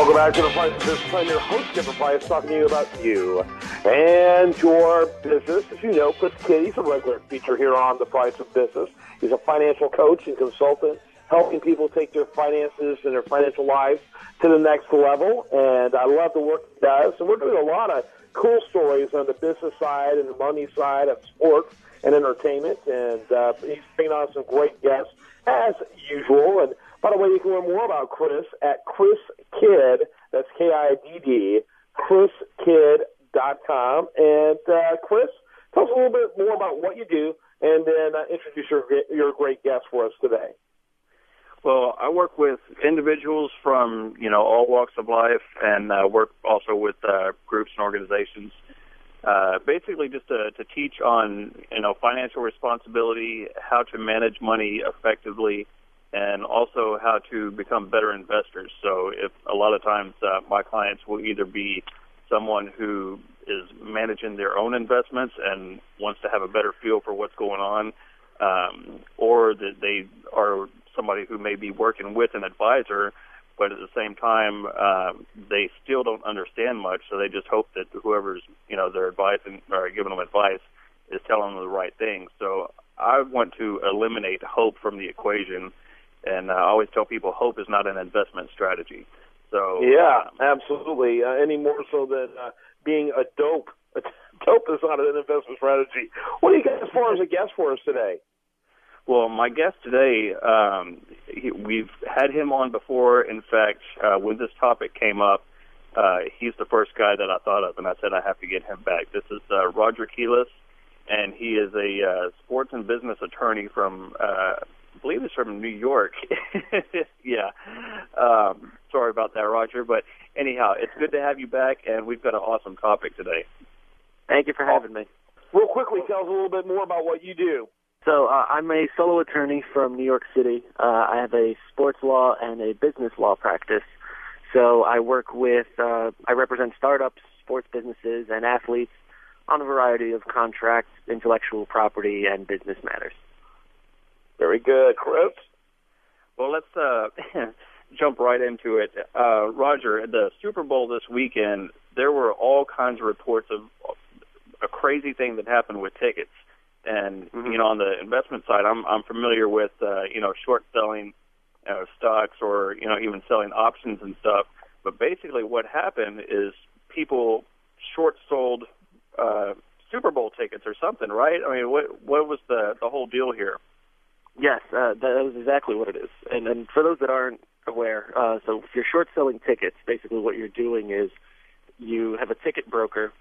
Welcome back to The Price of Business. I'm your host, Kevin Price, talking to you about you and your business. As you know, Chris Kidd, he's a regular feature here on The Price of Business. He's a financial coach and consultant, helping people take their finances and their financial lives to the next level. And I love the work he does. And we're doing a lot of cool stories on the business side and the money side of sports and entertainment. And he's bringing on some great guests, as usual. And by the way, you can learn more about Chris at Chris Kidd, that's Kidd, chriskidd.com. And Chris, tell us a little bit more about what you do, and then introduce your great guest for us today. Well, I work with individuals from, all walks of life, and work also with groups and organizations, basically just to teach on, financial responsibility, how to manage money effectively, and also how to become better investors. So if a lot of times my clients will either be someone who is managing their own investments and wants to have a better feel for what's going on, or that they are somebody who may be working with an advisor, but at the same time they still don't understand much, so they just hope that whoever's their advising or giving them advice is telling them the right thing. So I want to eliminate hope from the equation. And I always tell people hope is not an investment strategy. So yeah, absolutely. Any more so than being a dope. Dope is not an investment strategy. What do you got as far as a guest for us today? Well, my guest today, we've had him on before. In fact, when this topic came up, he's the first guy that I thought of, and I said I have to get him back. This is Roger Quiles, and he is a sports and business attorney from I believe it's from New York. Yeah. Sorry about that, Roger. But anyhow, it's good to have you back, and we've got an awesome topic today. Thank you for having me. Real quickly, tell us a little bit more about what you do. So I'm a solo attorney from New York City. I have a sports law and a business law practice. So I work with, I represent startups, sports businesses, and athletes on a variety of contracts, intellectual property, and business matters. Very good. Chris? Well, let's jump right into it. Roger, the Super Bowl this weekend, there were all kinds of reports of a crazy thing that happened with tickets. And, on the investment side, I'm familiar with, short selling stocks or, even selling options and stuff. But basically what happened is people short sold Super Bowl tickets or something, right? I mean, what was the whole deal here? Yes, that is exactly what it is. And for those that aren't aware, so if you're short selling tickets, basically what you're doing is you have a ticket broker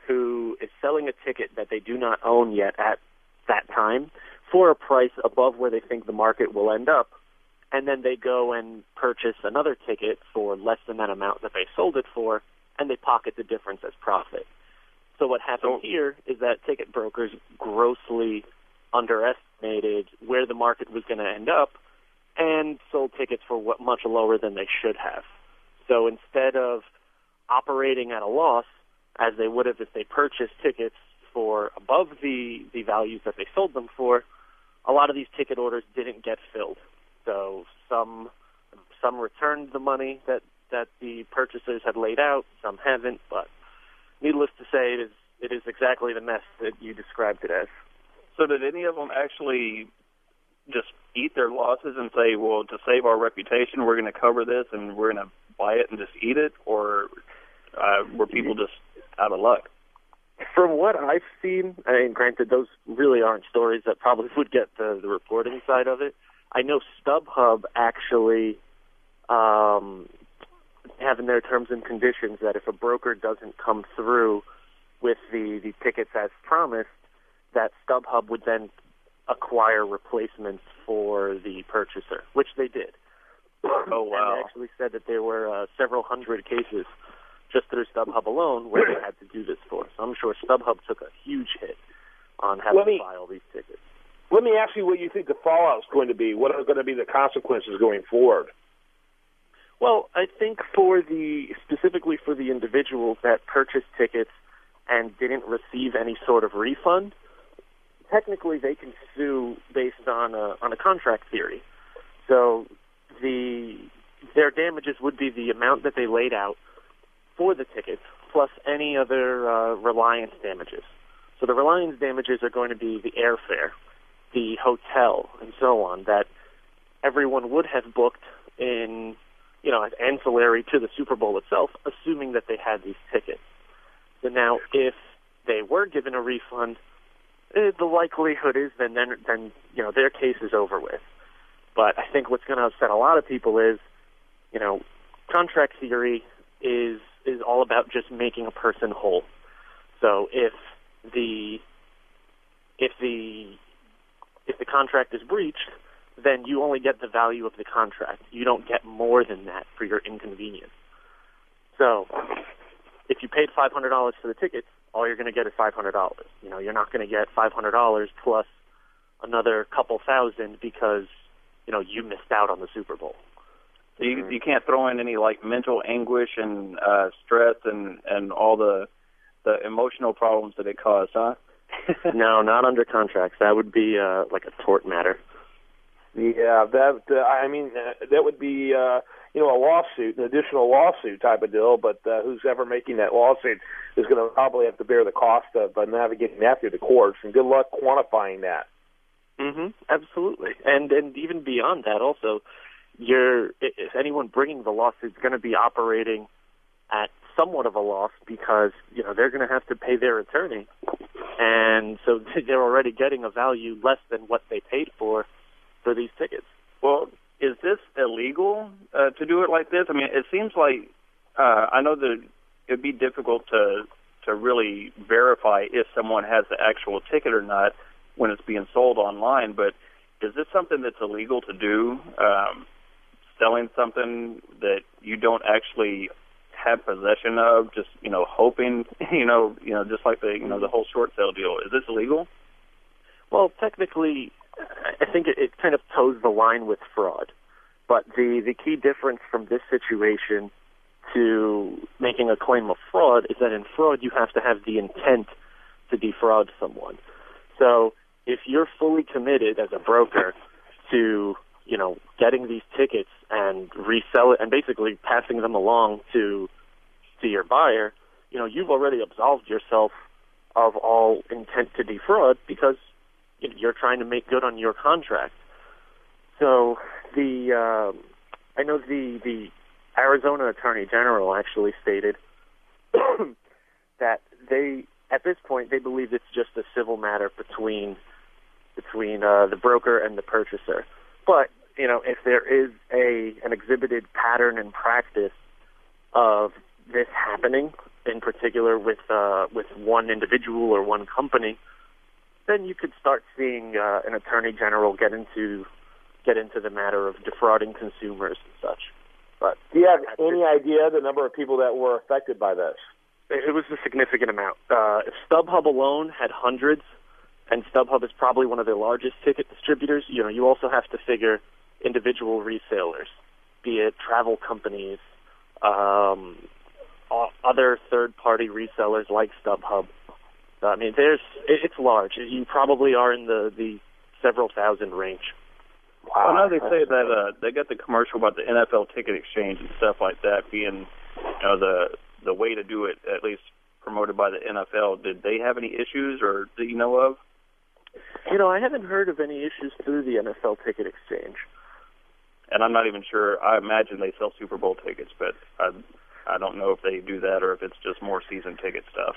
who is selling a ticket that they do not own yet at that time for a price above where they think the market will end up, and then they go and purchase another ticket for less than that amount that they sold it for, and they pocket the difference as profit. So what happened here is that ticket brokers grossly underestimated where the market was going to end up and sold tickets for much lower than they should have. So instead of operating at a loss, as they would have if they purchased tickets for above the values that they sold them for, a lot of these ticket orders didn't get filled. So some returned the money that the purchasers had laid out, some haven't, but needless to say, it is exactly the mess that you described it as. So did any of them actually just eat their losses and say, well, to save our reputation, we're going to cover this and we're going to buy it and just eat it? Or were people just out of luck? From what I've seen, I mean, granted, those really aren't stories that probably would get the reporting side of it. I know StubHub actually have in their terms and conditions that if a broker doesn't come through with the tickets as promised, that StubHub would then acquire replacements for the purchaser, which they did. Oh, wow. And they actually said that there were several hundred cases just through StubHub alone where they had to do this for. So I'm sure StubHub took a huge hit on having to buy all these tickets. Let me ask you what you think the fallout is going to be. What are going to be the consequences going forward? Well, I think specifically for the individuals that purchased tickets and didn't receive any sort of refund, technically they can sue based on a contract theory. So the their damages would be the amount that they laid out for the tickets, plus any other reliance damages. So the reliance damages are going to be the airfare, the hotel, and so on, that everyone would have booked in, as ancillary to the Super Bowl itself, assuming that they had these tickets. So now, if they were given a refund, the likelihood is then their case is over with. But I think what's going to upset a lot of people is, contract theory is all about just making a person whole. So if the contract is breached, then you only get the value of the contract. You don't get more than that for your inconvenience. So if you paid $500 for the tickets, all you're going to get is $500. You're not going to get $500 plus another couple thousand because, you missed out on the Super Bowl. So you can't throw in any mental anguish and stress and all the emotional problems that it caused, huh? No, not under contracts. That would be like a tort matter. Yeah, that would be a lawsuit, an additional lawsuit type of deal. But who's ever making that lawsuit is going to probably have to bear the cost of navigating that through the courts. And good luck quantifying that. Absolutely, and even beyond that, also, if anyone bringing the lawsuit is going to be operating at somewhat of a loss because they're going to have to pay their attorney, and so they're already getting a value less than what they paid for these tickets. Well, is this illegal to do it like this? I mean, it seems like I know that it'd be difficult to really verify if someone has the actual ticket or not when it's being sold online, but is this something that's illegal to do, selling something that you don't actually have possession of, just, hoping, just like the whole short sale deal? Is this illegal? Well, technically, I think it kind of toes the line with fraud. But the key difference from this situation to making a claim of fraud is that in fraud you have to have the intent to defraud someone. So if you're fully committed as a broker to, getting these tickets and resell it and basically passing them along to your buyer, you've already absolved yourself of all intent to defraud because you're trying to make good on your contract. So I know the Arizona Attorney General actually stated that at this point, they believe it's just a civil matter between the broker and the purchaser. But if there is an exhibited pattern and practice of this happening, in particular with one individual or one company, then you could start seeing an attorney general get into the matter of defrauding consumers and such. But do you have any idea the number of people that were affected by this? It was a significant amount. If StubHub alone had hundreds, and StubHub is probably one of the largest ticket distributors, you also have to figure individual resellers, be it travel companies, other third-party resellers like StubHub. I mean, it's large. You probably are in the several thousand range. Wow. I know they say that they got the commercial about the NFL ticket exchange and stuff like that being, the way to do it, at least promoted by the NFL. Did they have any issues, or do you know of? I haven't heard of any issues through the NFL ticket exchange. And I'm not even sure. I imagine they sell Super Bowl tickets, but I don't know if they do that or if it's just more season ticket stuff.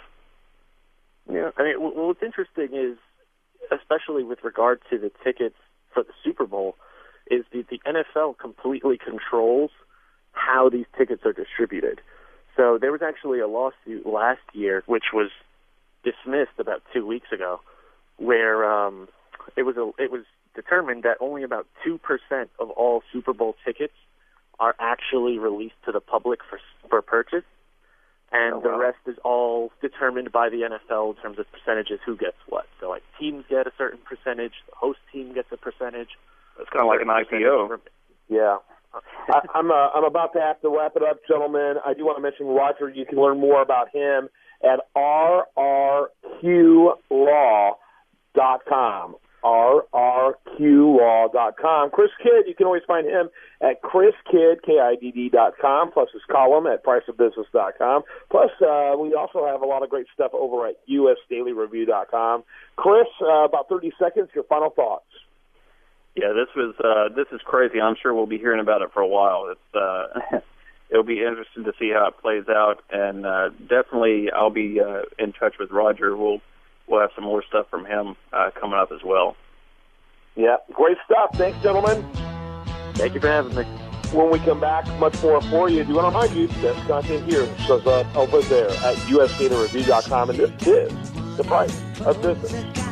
Yeah, I mean, what's interesting is, especially with regard to the tickets for the Super Bowl, is the NFL completely controls how these tickets are distributed. So there was actually a lawsuit last year, which was dismissed about 2 weeks ago, where it was determined that only about 2% of all Super Bowl tickets are actually released to the public for purchase, and the rest is all determined by the NFL in terms of percentages, who gets what. So, like, teams get a certain percentage, the host team gets a percentage. It's kind of like an IPO. Yeah. I'm about to have to wrap it up, gentlemen. I do want to mention Roger. You can learn more about him at rrqlaw.com. rrqlaw.com. Chris Kidd, you can always find him at chriskidd.com, plus his column at priceofbusiness.com. Plus, we also have a lot of great stuff over at usdailyreview.com. Chris, about 30 seconds, your final thoughts. Yeah, this is crazy. I'm sure we'll be hearing about it for a while. It'll be interesting to see how it plays out, and definitely I'll be in touch with Roger. We'll have some more stuff from him coming up as well. Yeah, great stuff. Thanks, gentlemen. Thank you for having me. When we come back, much more for you. Do want to remind you, this content here shows up over there at usdailyreview.com, and this is The Price of Business.